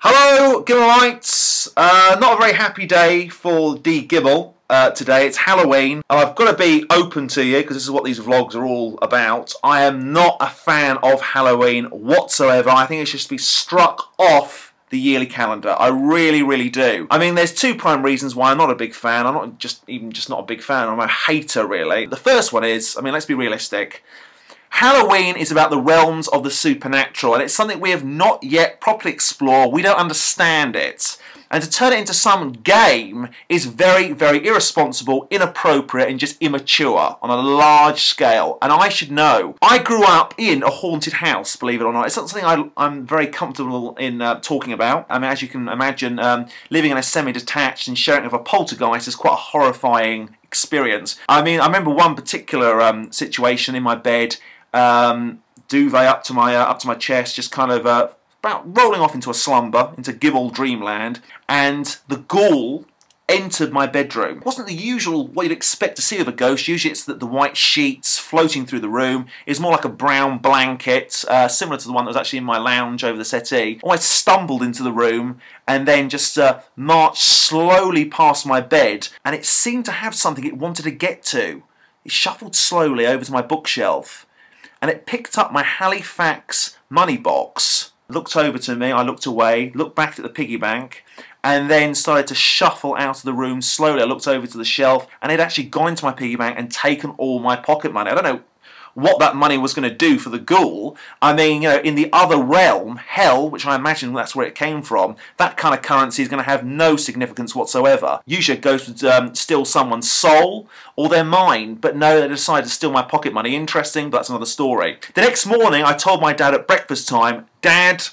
Hello, Gimmelites. Not a very happy day for D. Gimmel today. It's Halloween, and I've got to be open to you because this is what these vlogs are all about. I am not a fan of Halloween whatsoever. I think it should be struck off the yearly calendar. I really do. I mean, there's two prime reasons why I'm not a big fan. I'm not just not a big fan. I'm a hater, really. The first one is, I mean, let's be realistic. Halloween is about the realms of the supernatural, and it's something we have not yet properly explored. We don't understand it. And to turn it into some game is very irresponsible, inappropriate, and just immature on a large scale. And I should know. I grew up in a haunted house, believe it or not. It's not something I'm very comfortable in talking about. I mean, as you can imagine, living in a semi-detached and sharing with a poltergeist is quite a horrifying experience. I mean, I remember one particular situation in my bed. Duvet up to my chest, just kind of about rolling off into a slumber, into Gimmel dreamland, and the ghoul entered my bedroom. It wasn't the usual what you'd expect to see of a ghost. Usually it's the white sheets floating through the room. It's more like a brown blanket, similar to the one that was actually in my lounge over the settee. I stumbled into the room and then just marched slowly past my bed, and it seemed to have something it wanted to get to. It shuffled slowly over to my bookshelf, and it picked up my Halifax money box, looked over to me, I looked away, looked back at the piggy bank, and then started to shuffle out of the room slowly. I looked over to the shelf, and it had actually gone into my piggy bank and taken all my pocket money. I don't know what that money was going to do for the ghoul. I mean, you know, in the other realm, hell, which I imagine that's where it came from, that kind of currency is going to have no significance whatsoever. Usually a ghost would steal someone's soul or their mind, but no, they decided to steal my pocket money. Interesting, but that's another story. The next morning, I told my dad at breakfast time, "Dad,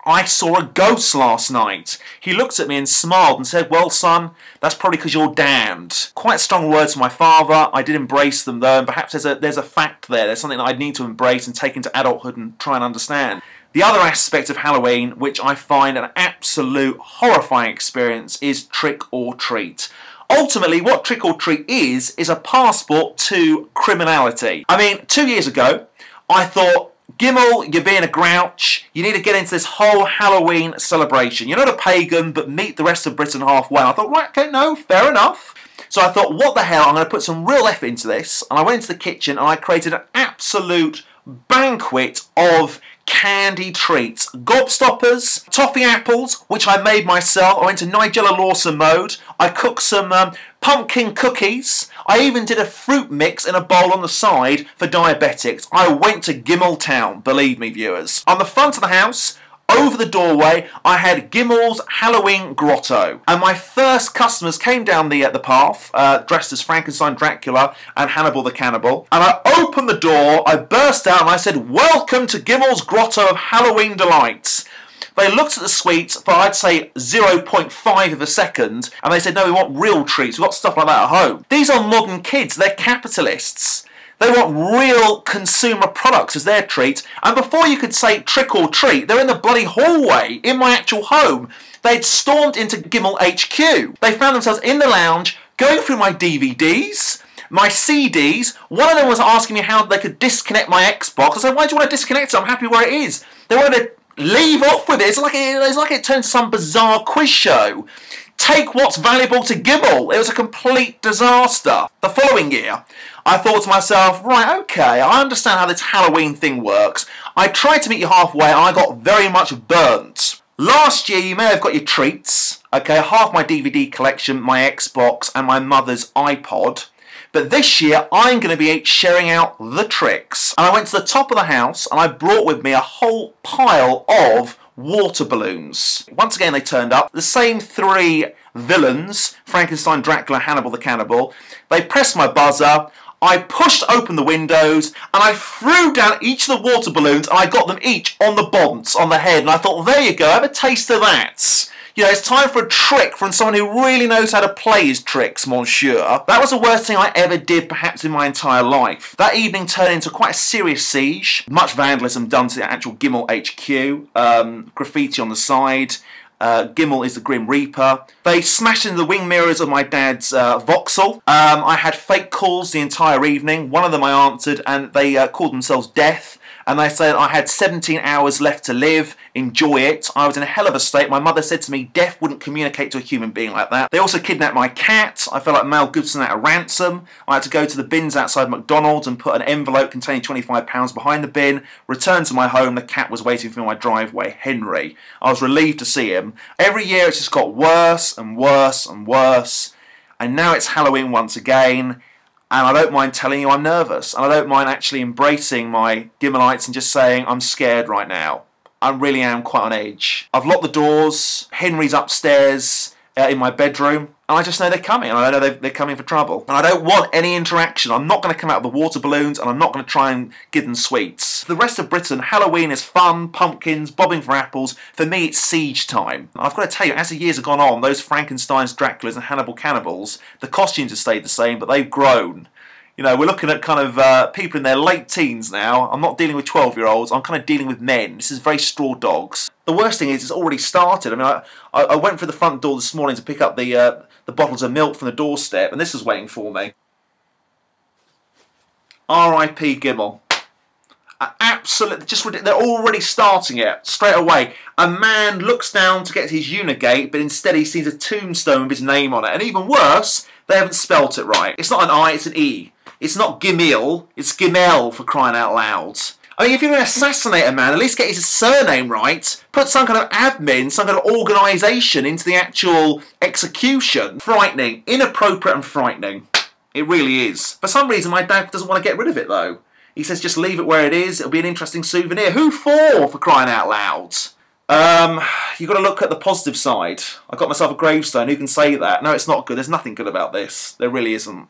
I saw a ghost last night." He looked at me and smiled and said, "Well, son, that's probably because you're damned." Quite strong words from my father. I did embrace them, though, and perhaps there's a fact there. There's something that I need to embrace and take into adulthood and try and understand. The other aspect of Halloween, which I find an absolute horrifying experience, is trick or treat. Ultimately, what trick or treat is a passport to criminality. I mean, 2 years ago, I thought, Gimmel, you're being a grouch. You need to get into this whole Halloween celebration. You're not a pagan, but meet the rest of Britain halfway. I thought, right, okay, no, fair enough. So I thought, what the hell, I'm going to put some real effort into this. And I went into the kitchen and I created an absolute banquet of candy treats. Gobstoppers, toffee apples, which I made myself. I went to Nigella Lawson mode. I cooked some pumpkin cookies. I even did a fruit mix in a bowl on the side for diabetics. I went to Gimmel Town, believe me, viewers. On the front of the house, over the doorway, I had Gimmel's Halloween Grotto. And my first customers came down the path, dressed as Frankenstein, Dracula, and Hannibal the Cannibal. And I opened the door, I burst out, and I said, "Welcome to Gimmel's Grotto of Halloween Delights." They looked at the sweets for, I'd say, 0.5 of a second, and they said, "No, we want real treats. We've got stuff like that at home." These are modern kids. They're capitalists. They want real consumer products as their treat. And before you could say trick or treat, they're in the bloody hallway in my actual home. They'd stormed into Gimmel HQ. They found themselves in the lounge, going through my DVDs, my CDs. One of them was asking me how they could disconnect my Xbox. I said, "Why do you want to disconnect it? I'm happy where it is." They wanted to leave off with it. It's like it turned into some bizarre quiz show. Take what's valuable to Gimmel. It was a complete disaster. The following year, I thought to myself, right, okay, I understand how this Halloween thing works. I tried to meet you halfway, and I got very much burnt. Last year, you may have got your treats. Okay, half my DVD collection, my Xbox, and my mother's iPod. But this year, I'm going to be sharing out the tricks. And I went to the top of the house, and I brought with me a whole pile of water balloons. Once again, they turned up. The same three villains, Frankenstein, Dracula, Hannibal the Cannibal. They pressed my buzzer. I pushed open the windows, and I threw down each of the water balloons, and I got them each on the bonce, on the head. And I thought, there you go, have a taste of that. You know, it's time for a trick from someone who really knows how to play his tricks, monsieur. That was the worst thing I ever did, perhaps, in my entire life. That evening turned into quite a serious siege. Much vandalism done to the actual Gimmel HQ. Graffiti on the side. Gimmel is the Grim Reaper. They smashed into the wing mirrors of my dad's Vauxhall. I had fake calls the entire evening. One of them I answered, and they called themselves Death. And they said I had 17 hours left to live, enjoy it. I was in a hell of a state. My mother said to me, death wouldn't communicate to a human being like that. They also kidnapped my cat. I felt like Mel Gibson at a ransom. I had to go to the bins outside McDonald's and put an envelope containing £25 behind the bin, return to my home. The cat was waiting for me in my driveway. Henry. I was relieved to see him. Every year it's just got worse and worse and worse. And now it's Halloween once again. And I don't mind telling you I'm nervous. And I don't mind actually embracing my Gimmelites and just saying I'm scared right now. I really am quite on edge. I've locked the doors. Henry's upstairs in my bedroom. And I just know they're coming. And I know they're coming for trouble. And I don't want any interaction. I'm not going to come out of the water balloons. And I'm not going to try and give them sweets. For the rest of Britain, Halloween is fun, pumpkins, bobbing for apples. For me, it's siege time. I've got to tell you, as the years have gone on, those Frankensteins, Draculas and Hannibal Cannibals, the costumes have stayed the same, but they've grown. You know, we're looking at kind of people in their late teens now. I'm not dealing with 12-year-olds. I'm kind of dealing with men. This is very straw dogs. The worst thing is it's already started. I mean, I went through the front door this morning to pick up the bottles of milk from the doorstep, and this was waiting for me. R.I.P. Gimmel. Absolutely, just they're already starting it straight away. A man looks down to get to his unigate, but instead he sees a tombstone with his name on it. And even worse, they haven't spelt it right. It's not an I, it's an E. It's not Gimmel, it's Gimmel, for crying out loud. I mean, if you're going to assassinate a man, at least get his surname right. Put some kind of admin, some kind of organisation into the actual execution. Frightening. Inappropriate and frightening. It really is. For some reason, my dad doesn't want to get rid of it, though. He says just leave it where it is. It'll be an interesting souvenir. Who for crying out loud? You've got to look at the positive side. I got myself a gravestone. Who can say that? No, it's not good. There's nothing good about this. There really isn't.